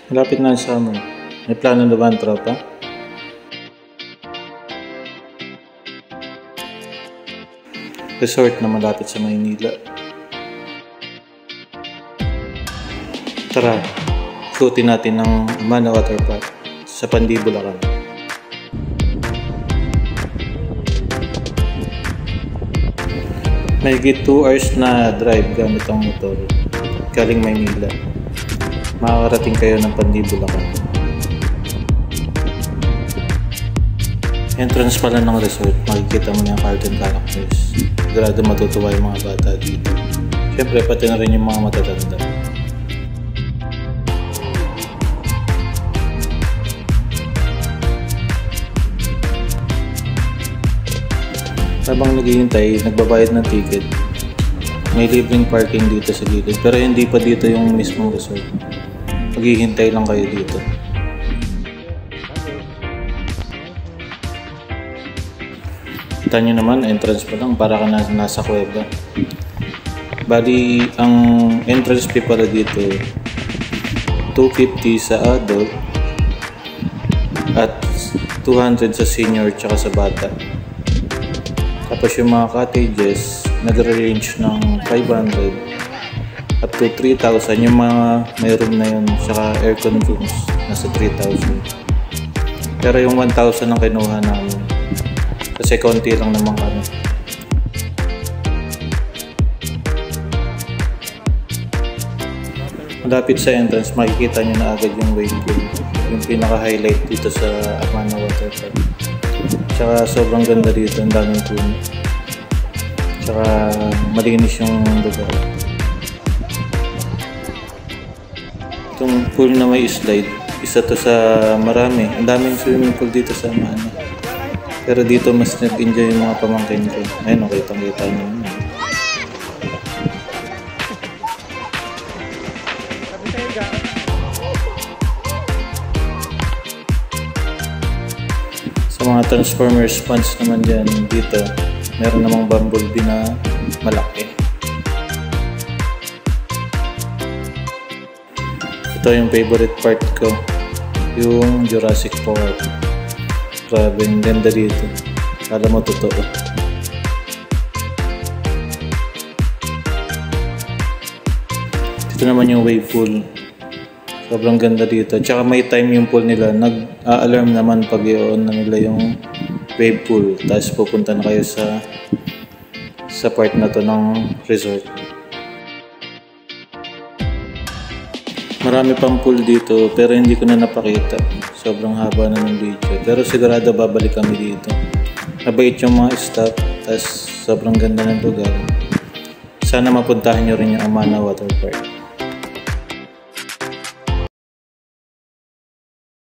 Malapit na ang summer. May plano na ba ang tropa? Resort na malapit sa Maynila. Tara, ikutin natin ang Amana Water Park sa Pandi, Bulacan. Mahigit 2 hours na drive gamit ang motor galing Maynila. Makakarating kayo ng Pandi, Bulacan. Entrance pala ng resort, makikita mo na yung cartoon characters. Sigurado matutuwa yung mga bata dito. Siyempre pati na rin yung mga matatanda. Habang naghihintay, nagbabayad ng ticket. May libreng parking dito sa gilid, pero hindi pa dito yung mismong resort. Maghihintay lang kayo dito. Kita nyo naman, entrance pa lang, para ka nasa kuweba. Bali, ang entrance fee pala dito, $250 sa adult at $200 sa senior tsaka sa bata. Tapos yung mga cottages, nagre-range ng $500 up to $3,000. Yung mga may room na yun, tsaka aircon rooms, nasa $3,000. Pero yung $1,000 ang kinuha namin. Kasi konti lang naman kami. Malapit sa entrance, makikita nyo na agad yung wave pool. Yung pinaka-highlight dito sa Amana Water Park. Tsaka sobrang ganda dito, ang daming puno. Tsaka malinis yung lugar. Itong pool na may slide, isa to sa marami. Ang daming swimming pool dito sa Amana. Pero dito mas nag-enjoy yung mga pamangkin ko. Ayun, kitang-kita nyo. Sa mga Transformers fans naman dyan, dito, meron namang Bumblebee na malaki. Ito yung favorite part ko, yung Jurassic Park. Grabe, ang ganda dito. Kala mo totoo. Dito naman yung wave pool. Sobrang ganda dito. Tsaka may time yung pool nila. Nag-a-alarm naman pag i-on na nila yung wave pool. Tapos pupunta na kayo sa part na to ng resort. Marami pang pool dito pero hindi ko na napakita. Sobrang haba na ng video. Pero sigurado babalik kami dito. Mabait yung mga staff. Tapos sobrang ganda ng lugar. Sana mapuntahan nyo rin yung Amana Water Park.